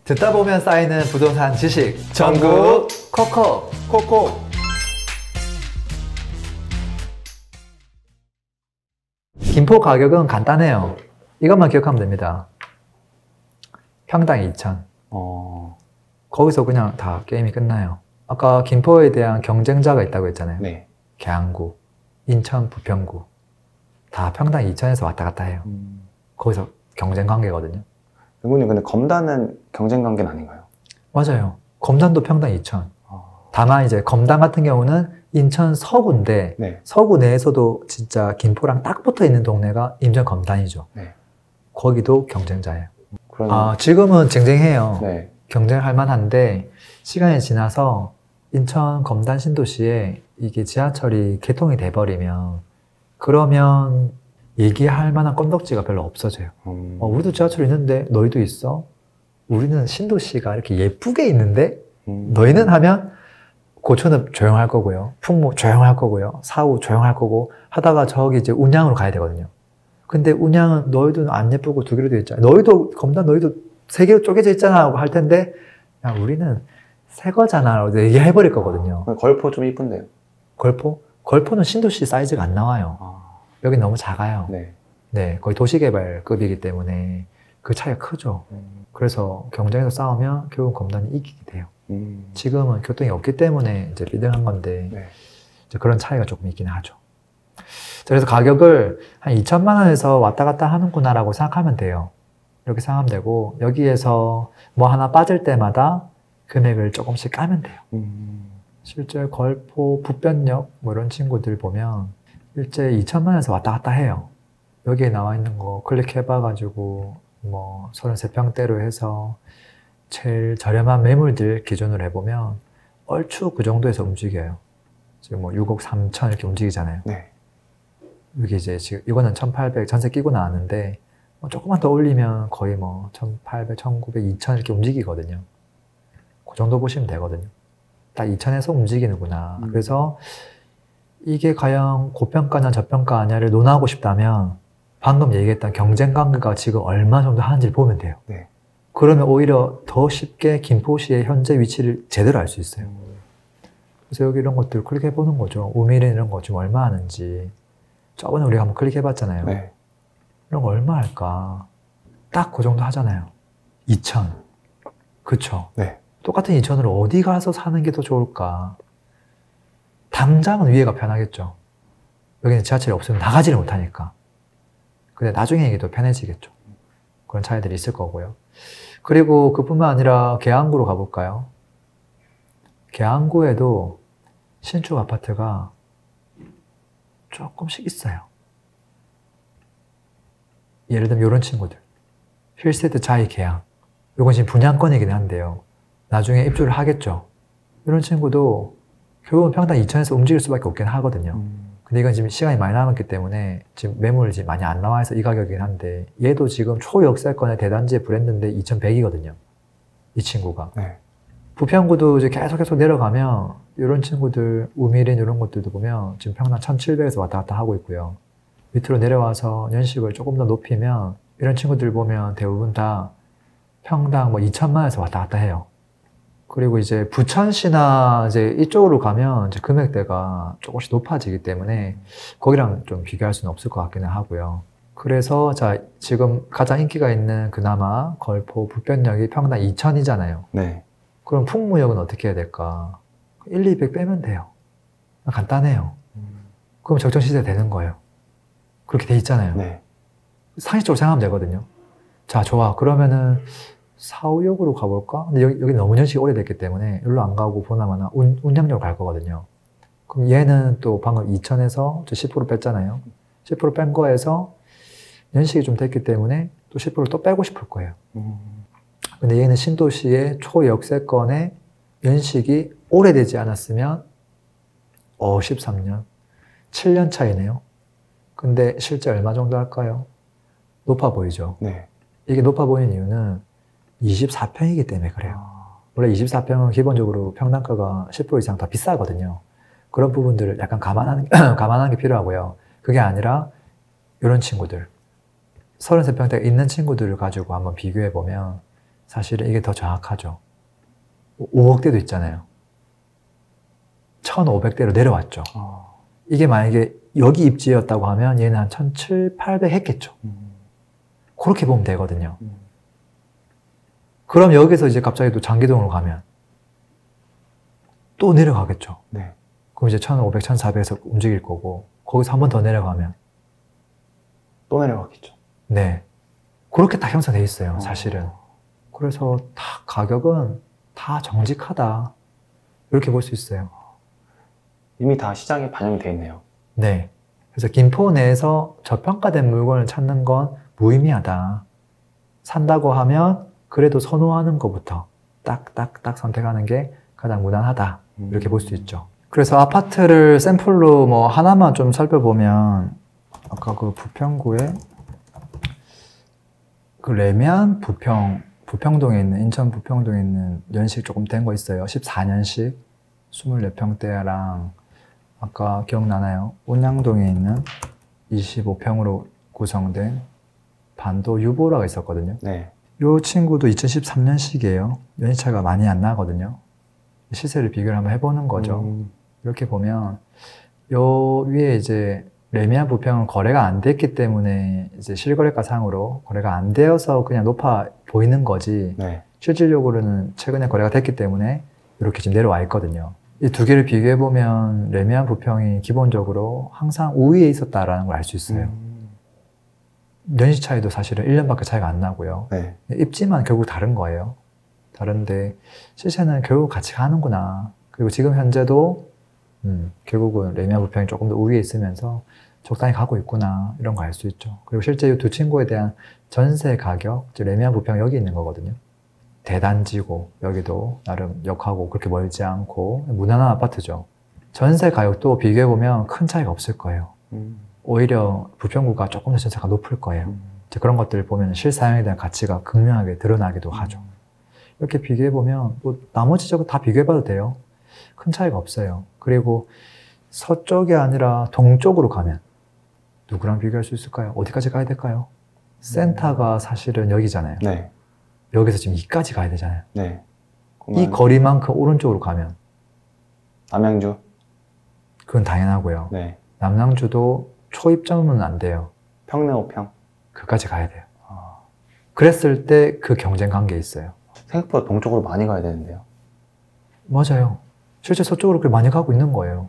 듣다 보면 쌓이는 부동산 지식 전국 코코. 김포 가격은 간단해요. 이것만 기억하면 됩니다. 평당 2천. 거기서 그냥 다 게임이 끝나요. 아까 김포에 대한 경쟁자가 있다고 했잖아요. 네. 계양구, 인천, 부평구 다 평당 2천에서 왔다 갔다 해요. 거기서 경쟁 관계거든요. 의원님, 근데 검단은 경쟁 관계는 아닌가요? 맞아요. 검단도 평당 2천. 다만 이제 검단 같은 경우는 인천 서구인데 네. 서구 내에서도 진짜 김포랑 딱 붙어 있는 동네가 인천 검단이죠. 네. 거기도 경쟁자예요. 그러면... 지금은 쟁쟁해요. 네. 경쟁할 만한데 시간이 지나서 인천 검단 신도시에 이게 지하철이 개통이 돼버리면 그러면 얘기할 만한 건덕지가 별로 없어져요. 우리도 지하철 있는데 너희도 있어? 우리는 신도시가 이렇게 예쁘게 있는데 너희는 하면 고촌은 조용할 거고요. 풍무 조용할 거고요. 사후 조용할 거고 하다가 저기 이제 운양으로 가야 되거든요. 근데 운양은 너희도 안 예쁘고 두 개로 되어 있잖아. 너희도 검단 너희도 세 개로 쪼개져 있잖아 하고 할 텐데 야, 우리는 새 거잖아 라고 얘기해버릴 거거든요. 걸포 좀 이쁜데요. 걸포? 걸포는 신도시 사이즈가 안 나와요. 여기 너무 작아요. 네, 거의 도시개발급이기 때문에 그 차이가 크죠. 그래서 경쟁에서 싸우면 결국 검단이 이기게 돼요. 지금은 교통이 없기 때문에 이제 비등한 건데 이제 그런 차이가 조금 있긴 하죠. 그래서 가격을 한 2천만 원에서 왔다 갔다 하는구나 라고 생각하면 돼요. 이렇게 생각하면 되고 여기에서 뭐 하나 빠질 때마다 금액을 조금씩 까면 돼요. 실제 걸포, 부변역 뭐 이런 친구들 보면 실제 2천만 원에서 왔다 갔다 해요. 여기에 나와 있는 거 클릭해봐가지고 뭐 33평대로 해서 제일 저렴한 매물들 기준으로 해보면 얼추 그 정도에서 움직여요. 지금 뭐 6억 3천 이렇게 움직이잖아요. 네. 여기 이제 지금 이거는 1800 전세 끼고 나왔는데 뭐 조금만 더 올리면 거의 뭐 1800, 1900, 2000 이렇게 움직이거든요. 그 정도 보시면 되거든요. 딱 2000에서 움직이는구나. 그래서 이게 과연 고평가냐 저평가냐를 논하고 싶다면 방금 얘기했던 경쟁 관계가 지금 얼마 정도 하는지를 보면 돼요. 네. 그러면 오히려 더 쉽게 김포시의 현재 위치를 제대로 알 수 있어요. 그래서 여기 이런 것들 클릭해 보는 거죠. 우미린 이런 거 지금 얼마 하는지. 저번에 우리가 한번 클릭해 봤잖아요. 네. 이런 거 얼마 할까? 딱 그 정도 하잖아요. 2천. 그쵸? 네. 똑같은 2천으로 어디 가서 사는 게 더 좋을까? 당장은 위에가 편하겠죠. 여기는 지하철이 없으면 나가지를 못하니까. 근데 나중에 이게 더 편해지겠죠. 그런 차이들이 있을 거고요. 그리고 그뿐만 아니라 계양구로 가볼까요? 계양구에도 신축 아파트가 조금씩 있어요. 예를 들면 이런 친구들. 힐세트 자이 계양. 이건 지금 분양권이긴 한데요. 나중에 입주를 하겠죠. 이런 친구도 결국은 평당 2천에서 움직일 수밖에 없긴 하거든요. 근데 이건 지금 시간이 많이 남았기 때문에 지금 매물이 지금 많이 안 나와 있어 이 가격이긴 한데 얘도 지금 초역세권의 대단지의 브랜드인데 2100이거든요. 이 친구가. 네. 부평구도 이제 계속 내려가면 이런 친구들 우미린 이런 것들도 보면 지금 평당 1700에서 왔다 갔다 하고 있고요. 밑으로 내려와서 연식을 조금 더 높이면 이런 친구들 보면 대부분 다 평당 뭐 2천만 원에서 왔다 갔다 해요. 그리고 이제 부천시나 이제 이쪽으로 가면 이제 금액대가 조금씩 높아지기 때문에 거기랑 좀 비교할 수는 없을 것 같기는 하고요. 그래서 자, 지금 가장 인기가 있는 그나마 걸포 부변역이 평당 2천이잖아요. 네. 그럼 풍무역은 어떻게 해야 될까? 1, 200 빼면 돼요. 간단해요. 그럼 적정시세 되는 거예요. 그렇게 돼 있잖아요. 네. 상식적으로 생각하면 되거든요. 자, 좋아. 그러면은 4, 5역으로 가볼까? 근데 여기 너무 연식이 오래됐기 때문에 여기로 안 가고 보나마나 운양역으로 갈 거거든요. 그럼 얘는 또 방금 2천에서 10% 뺐잖아요. 10% 뺀 거에서 연식이 좀 됐기 때문에 또 10%를 또 빼고 싶을 거예요. 근데 얘는 신도시의 초역세권의 연식이 오래되지 않았으면 13년, 7년 차이네요. 근데 실제 얼마 정도 할까요? 높아 보이죠? 네. 이게 높아 보이는 이유는 24평이기 때문에 그래요. 원래 24평은 기본적으로 평당가가 10% 이상 더 비싸거든요. 그런 부분들을 약간 감안하는 게 필요하고요. 그게 아니라 이런 친구들 33평대가 있는 친구들을 가지고 한번 비교해 보면 사실은 이게 더 정확하죠. 5억대도 있잖아요. 1,500대로 내려왔죠. 이게 만약에 여기 입지였다고 하면 얘는 한 1,700, 800 했겠죠. 그렇게 보면 되거든요. 그럼 여기서 이제 갑자기 또 장기동으로 가면 또 내려가겠죠. 네. 그럼 이제 1,500, 1,400에서 움직일 거고 거기서 한 번 더 내려가면 또 내려가겠죠. 네. 그렇게 다 형성돼 있어요, 사실은. 그래서 다 가격은 다 정직하다. 이렇게 볼 수 있어요. 이미 다 시장에 반영이 돼 있네요. 네. 그래서 김포 내에서 저평가된 물건을 찾는 건 무의미하다. 산다고 하면 그래도 선호하는 것부터 딱딱딱 선택하는 게 가장 무난하다. 이렇게 볼 수 있죠. 그래서 아파트를 샘플로 뭐 하나만 좀 살펴보면 아까 그 부평구에 그 레미안 부평동에 있는 인천 부평동에 있는 연식 조금 된 거 있어요. 14년식 24평대랑 아까 기억나나요? 온양동에 있는 25평으로 구성된 반도 유보라가 있었거든요. 네. 이 친구도 2013년식이에요. 연식 차이가 많이 안 나거든요. 시세를 비교를 한번 해보는 거죠. 이렇게 보면 요 위에 이제 레미안 부평은 거래가 안 됐기 때문에 이제 실거래가 상으로 거래가 안 되어서 그냥 높아 보이는 거지. 네. 실질적으로는 최근에 거래가 됐기 때문에 이렇게 지금 내려와 있거든요. 이 두 개를 비교해 보면 레미안 부평이 기본적으로 항상 우위에 있었다라는 걸 알 수 있어요. 연식 차이도 사실은 1년밖에 차이가 안 나고요. 네. 입지만 결국 다른 거예요. 다른데 시세는 결국 같이 가는구나. 그리고 지금 현재도 결국은 레미안 부평이 조금 더 우위에 있으면서 적당히 가고 있구나 이런 거 알 수 있죠. 그리고 실제 이 두 친구에 대한 전세 가격, 레미안 부평 여기 있는 거거든요. 대단지고 여기도 나름 역하고 그렇게 멀지 않고 무난한 아파트죠. 전세 가격도 비교해보면 큰 차이가 없을 거예요. 오히려 부평구가 조금 더 전세가 높을 거예요. 이제 그런 것들을 보면 실사용에 대한 가치가 극명하게 드러나기도 하죠. 이렇게 비교해보면 뭐 나머지 저거 다 비교해봐도 돼요. 큰 차이가 없어요. 그리고 서쪽이 아니라 동쪽으로 가면 누구랑 비교할 수 있을까요? 어디까지 가야 될까요? 센터가 사실은 여기잖아요. 네. 여기서 지금 이까지 가야 되잖아요. 네. 이 거리만큼 오른쪽으로 가면 남양주? 그건 당연하고요. 네. 남양주도 초입점은 안 돼요. 평내호평? 그까지 가야 돼요. 그랬을 때 그 경쟁 관계에 있어요. 생각보다 동쪽으로 많이 가야 되는데요. 맞아요. 실제 서쪽으로 그렇게 많이 가고 있는 거예요.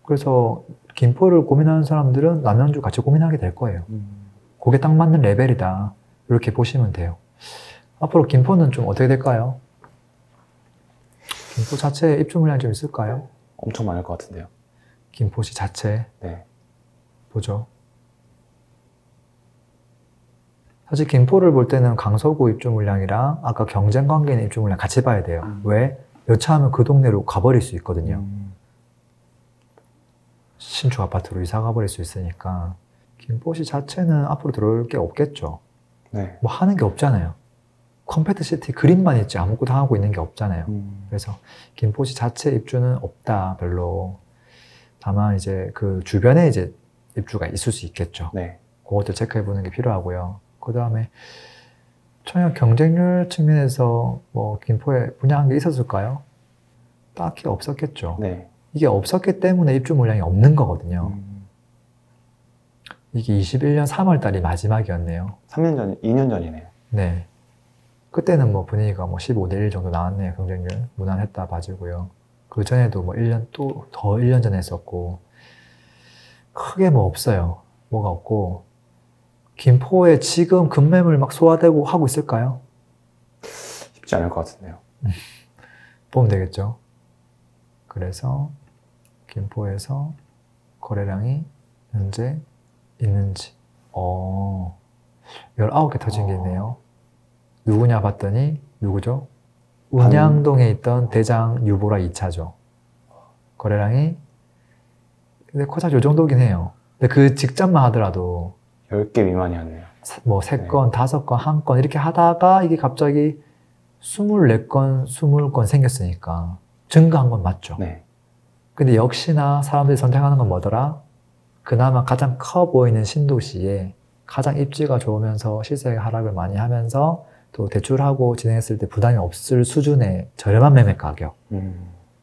그래서 김포를 고민하는 사람들은 남양주 같이 고민하게 될 거예요. 그게 딱 맞는 레벨이다. 이렇게 보시면 돼요. 앞으로 김포는 좀 어떻게 될까요? 김포 자체에 입주 물량이 좀 있을까요? 엄청 많을 것 같은데요. 김포시 자체. 네. 보죠. 사실 김포를 볼 때는 강서구 입주 물량이랑 아까 경쟁 관계 있는 입주 물량 같이 봐야 돼요. 왜? 여차하면 그 동네로 가버릴 수 있거든요. 신축 아파트로 이사 가버릴 수 있으니까 김포시 자체는 앞으로 들어올 게 없겠죠. 네. 뭐 하는 게 없잖아요. 컴팩트 시티 그림만 있지 아무것도 하고 있는 게 없잖아요. 그래서 김포시 자체 입주는 없다, 별로. 다만 이제 그 주변에 이제 입주가 있을 수 있겠죠. 네. 그것도 체크해 보는 게 필요하고요. 그 다음에 청약 경쟁률 측면에서 뭐 김포에 분양한 게 있었을까요? 딱히 없었겠죠. 네. 이게 없었기 때문에 입주 물량이 없는 거거든요. 이게 21년 3월 달이 마지막이었네요. 3년 전, 2년 전이네요. 네. 그때는 뭐 분위기가 뭐 15대 1 정도 나왔네요. 경쟁률. 무난했다 봐주고요. 그 전에도 뭐 1년 또 더 1년 전에 했었고, 크게 뭐 없어요. 뭐가 없고, 김포에 지금 급매물 막 소화되고 하고 있을까요? 쉽지 않을 것 같은데요. 보면 되겠죠. 그래서 김포에서 거래량이 현재 있는지 19개 터진 게 있네요. 누구냐 봤더니 누구죠? 운양동에 있던 대장 유보라 2차죠. 거래량이 근데 코작 요 정도긴 해요. 근데 그 직전만 하더라도 10개 미만이었네요. 뭐 3건, 5건, 1건 이렇게 하다가 이게 갑자기 24건, 20건 생겼으니까 증가한 건 맞죠. 네. 근데 역시나 사람들이 선택하는 건 뭐더라? 그나마 가장 커 보이는 신도시에 가장 입지가 좋으면서 시세 하락을 많이 하면서 또 대출하고 진행했을 때 부담이 없을 수준의 저렴한 매매 가격.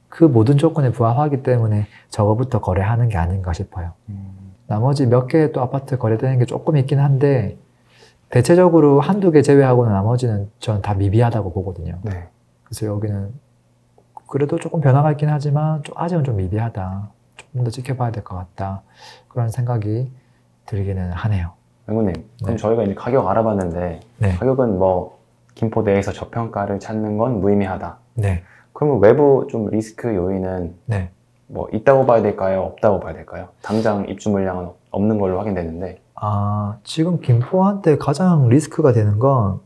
그 모든 조건에 부합하기 때문에 저거부터 거래하는 게 아닌가 싶어요. 나머지 몇 개 또 아파트 거래되는 게 조금 있긴 한데 대체적으로 한두 개 제외하고는 나머지는 전 다 미비하다고 보거든요. 네. 그래서 여기는 그래도 조금 변화가 있긴 하지만 아직은 좀 미비하다. 조금 더 지켜봐야 될 것 같다. 그런 생각이 들기는 하네요. 연구님, 그럼 저희가 이제 가격 알아봤는데 네. 가격은 뭐 김포 내에서 저평가를 찾는 건 무의미하다. 네. 그러면 외부 좀 리스크 요인은 네. 뭐 있다고 봐야 될까요? 없다고 봐야 될까요? 당장 입주 물량은 없는 걸로 확인되는데. 지금 김포한테 가장 리스크가 되는 건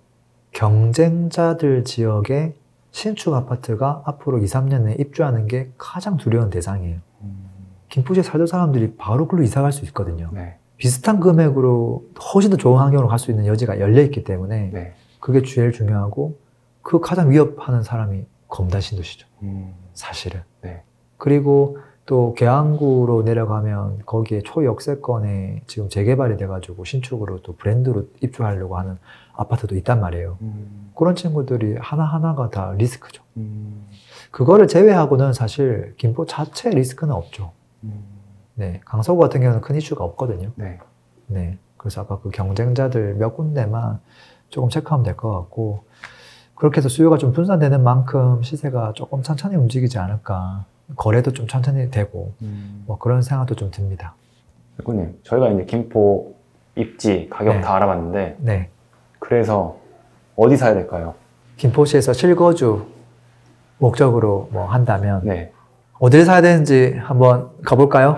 경쟁자들 지역에 신축 아파트가 앞으로 2, 3년 내에 입주하는 게 가장 두려운 대상이에요. 김포시에 살던 사람들이 바로 글로 이사 갈 수 있거든요. 네. 비슷한 금액으로 훨씬 더 좋은 환경으로 갈 수 있는 여지가 열려있기 때문에 네. 그게 제일 중요하고 그 가장 위협하는 사람이 검단 신도시죠. 사실은. 네. 그리고 또 계양구로 내려가면 거기에 초역세권에 지금 재개발이 돼가지고 신축으로 또 브랜드로 입주하려고 하는 아파트도 있단 말이에요. 그런 친구들이 하나하나가 다 리스크죠. 그거를 제외하고는 사실 김포 자체 리스크는 없죠. 네, 강서구 같은 경우는 큰 이슈가 없거든요. 네. 네, 그래서 아까 그 경쟁자들 몇 군데만 조금 체크하면 될 것 같고 그렇게 해서 수요가 좀 분산되는 만큼 시세가 조금 천천히 움직이지 않을까. 거래도 좀 천천히 되고 뭐 그런 생각도 좀 듭니다. 연구님, 저희가 이제 김포 입지 가격 네. 다 알아봤는데 네, 그래서 어디 사야 될까요? 김포시에서 실거주 목적으로 뭐 한다면 네. 어디를 사야 되는지 한번 가볼까요?